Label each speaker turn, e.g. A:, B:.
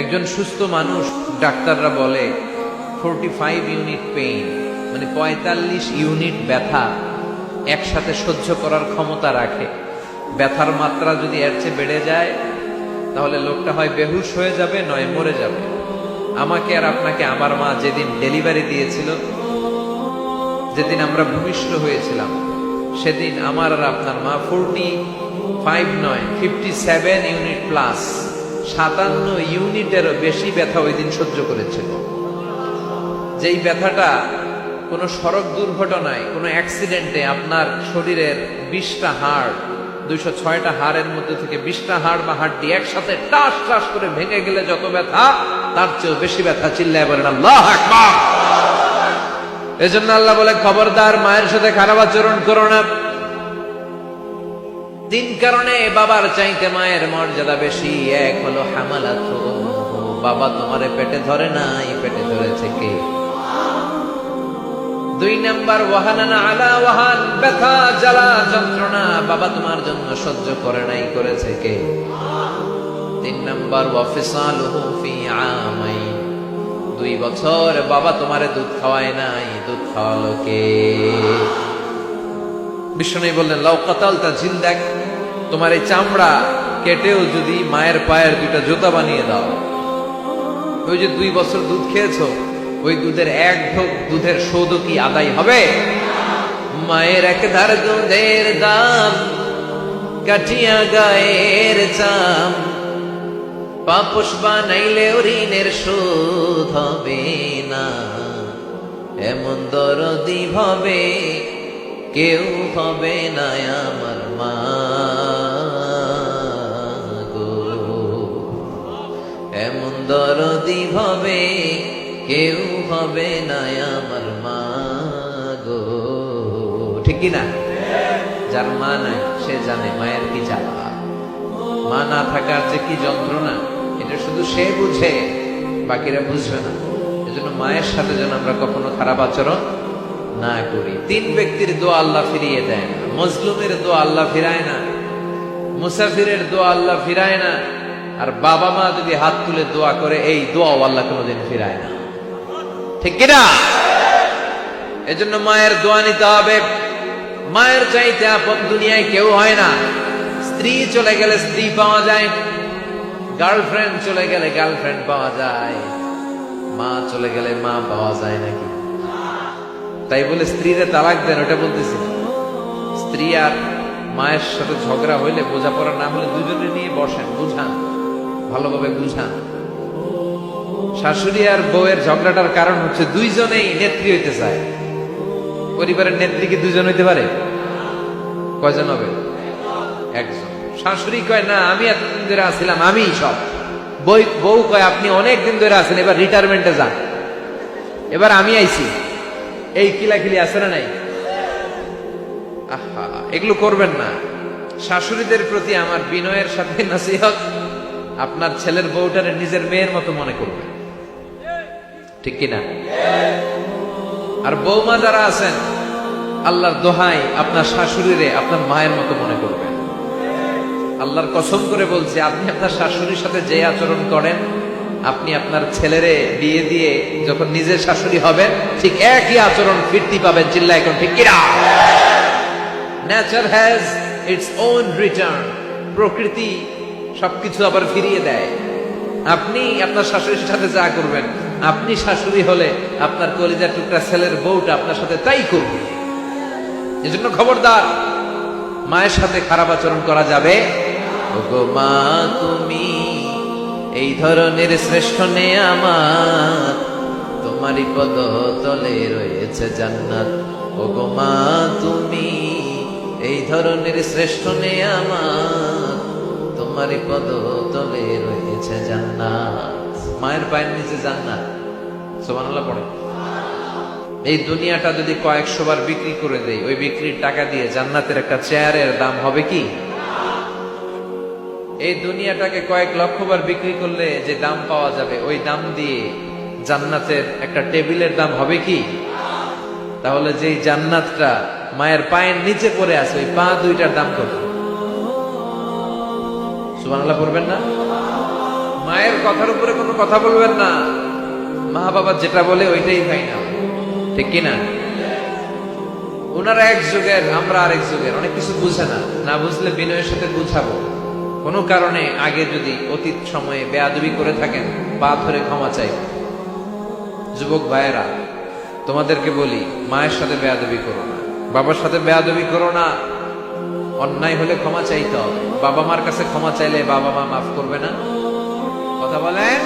A: একজন সুস্থ মানুষ, ডাক্তাররা বলে 45 ইউনিট পেইন, মানে 45 ইউনিট ব্যথা একসাথে সহ্য করার ক্ষমতা রাখে। ব্যথার মাত্রা যদি এর চেয়ে বেড়ে যায় তাহলে লোকটা হয় বেহুশ হয়ে যাবে, নয় মরে যাবে। আমাকে আর আপনাকে আমার মা যেদিন ডেলিভারি দিয়েছিল, যেদিন আমরা ভূমিষ্ঠ হয়েছিলাম, সেদিন আমার আর আপনার মা 45 নয় 57 ইউনিট প্লাস 57 ইউনিটেরও বেশি ব্যথা ওই দিন সহ্য করেছিল। যেই ব্যথাটা কোনো সড়ক দুর্ঘটনায়, কোনো অ্যাক্সিডেন্টে আপনার শরীরের 20টা হাড়, 206টা হাড়ের মধ্যে থেকে 20টা হাড় বা হাড়টি একসাথে টাস টাস করে ভেঙে গেলে যত ব্যথা, তার চেয়েও বেশি ব্যথা। চিল্লায় বলেন আল্লাহু আকবার। এজন্য আল্লাহ বলে, খবরদার মায়ের সাথে খারাপ আচরণ করো না। 3 কারণে বাবার চাইতে মায়ের মর্যাদা বেশি। এক হলো হামালাতু উম্মুহু, বাবা তোমারে পেটে ধরে নাই, পেটে ধরেছে কে? 2 নাম্বার ওয়াহানানা আলা ওয়াহান, ব্যথা জ্বালা যন্ত্রণা বাবা তোমার জন্য সহ্য করে নাই, করেছে কে? 3 নাম্বার ওয়াফিসালুহু ফি আমাইন, 2 বছর বাবা তোমারে দুধ খাওয়ায় নাই, দুধ খাওয়ালো কে? বিষ্ণু বললেন, লাউ কাতালতা জিলদাক, তোমার এই চামড়া কেটেও যদি মায়ের পায়ের 2টা জুতা বানিয়ে দাও, ওই যে 2 বছর দুধ খেয়েছো, ওই দুধের 1 ঢোক দুধের শোধ কি আদায় হবে? মায়ের এক ধার দুধের দাম, কাটিয়া গায়ের চাম, পাপোশ বানাইলে ঋণের শোধ হবে না। এমন দরদি ভাবে কেউ হবে না আমার মা গো, এমন দরদি ভাবে কেউ হবে না আমার মা গো। ঠিক কিনা? যার মা নাই সে জানে মায়ের কি জ্বালা, মা না থাকার যে কি যন্ত্রণা, এটা শুধু সে বুঝে, বাকিরা বুঝবে না। এজন্য মায়ের সাথে যেন আমরা কখনো খারাপ আচরণ না করি। 3 ব্যক্তির দোয়া আল্লাহ ফিরিয়ে দেয় না। মজলুমের দোয়া আল্লাহ ফিরায় না, মুসাফিরের দোয়া আল্লাহ ফিরায় না, আর বাবা মা যদি হাত তুলে দোয়া করে, এই দোয়াও আল্লাহ কোনোদিন ফিরায় না। ঠিক কিনা? এজন্য মায়ের দোয়া নিতে হবে। মায়ের চাইতে আপন দুনিয়ায় কেউ হয় না। স্ত্রী চলে গেলে স্ত্রী পাওয়া যায়, গার্লফ্রেন্ড চলে গেলে গার্লফ্রেন্ড পাওয়া যায়, মা চলে গেলে মা পাওয়া যায় নাকি? তাই বলে স্ত্রীরা তালাক দেন ওটা বলতেছি। স্ত্রী আর মায়ের সাথে ঝগড়া হইলে, বোঝাপড়া না হলে, দুজনে নিয়ে বসেন, বুঝান, ভালোভাবে বুঝান। শাশুড়ি আর বউয়ের ঝগড়াটার কারণ হচ্ছে দুইজনেই নেত্রী হইতে চায়। পরিবারের নেত্রী কি 2জন হইতে পারে? কয়জন হবে? 1জন। শাশুড়ি কয়, না আমি এতদিন ধরে আসছিলাম, আমি সব। বউ কয়, আপনি অনেক দিন ধরে আছেন, এবার রিটায়ারমেন্টে যান, এবার আমি আইছি। এই কিলাকিলি আছে না নাই? আহা, এগুলো করবেন না। শাশুড়িদের প্রতি আমার বিনয়ের সাথে নসিহত, আপনার ছেলের বউটারে নিজের মেয়ের মতো মনে করবেন। ঠিক কিনা? আর বৌমা যারা আছেন, আল্লাহর দোহাই আপনার শাশুড়িরে আপনার মায়ের মতো মনে করবেন। আল্লাহর কসম করে বলছি, আপনি আপনার শাশুড়ির সাথে যে আচরণ করেন, আপনি আপনার ছেলেরে বিয়ে দিয়ে যখন নিজের শাশুড়ি হবেন, ঠিক একই আচরণ ফিরতি পাবেন। চিল্লা এখন ঠিক কিনা? Nature has its own return, প্রকৃতি সবকিছু আবার ফিরিয়ে দেয়। আপনি আপনার শাশুড়ির সাথে যা করবেন, আপনি শাশুড়ি হলে আপনার কলিজার টুকরা ছেলের বউটা আপনার সাথে তাই করবে। এজন্য খবরদার, মায়ের সাথে খারাপ আচরণ করা যাবে। ওগো মা, তুমি এই ধরনের শ্রেষ্ঠ নেয়ামত, তোমারই পদ তলে রয়েছে জান্নাত। ওগো মা, তুমি এই ধরনের শ্রেষ্ঠ নেয়ামত, তোমারই পদ তলে রয়েছে জান্নাত। মায়ের পায়ের নিচে জান্নাত। সুবহানাল্লাহ পড়ে। এই দুনিয়াটা যদি কয়েকশো বার বিক্রি করে দেই, ওই বিক্রির টাকা দিয়ে জান্নাতের একটা চেয়ারের দাম হবে কি? এই দুনিয়াটাকে কয়েক লক্ষ বার বিক্রি করলে যে দাম পাওয়া যাবে, ওই দাম দিয়ে জান্নাতের একটা টেবিলের দাম হবে কি? তাহলে যেই জান্নাতটা মায়ের পায়ের নিচে পড়ে আছে, ওই পা 2টার দাম কত? সুবহানাল্লাহ পড়বেন না? মায়ের মায়ের কথার উপরে কোনো কথা বলবেন না। মা বাবা যেটা বলে ওইটাই ফাইনাল, ঠিক কিনা? ওনারা এক যুগের, আমরা আরেক যুগের, অনেক কিছু বুঝে না, না বুঝলে বিনয়ের সাথে বুঝাবো। কোনো কারণে আগে যদি অতীত সময়ে বেয়াদবি করে থাকেন, পা ধরে ক্ষমা চাই। যুবক ভাইয়েরা, তোমাদেরকে বলি, মায়ের সাথে বেয়াদবি করো না, বাবার সাথে বেয়াদবি করো না। অন্যায় হলে ক্ষমা চাইতে হবে। বাবা মার কাছে ক্ষমা চাইলে বাবা মা মাফ করবে না? কথা বলেন।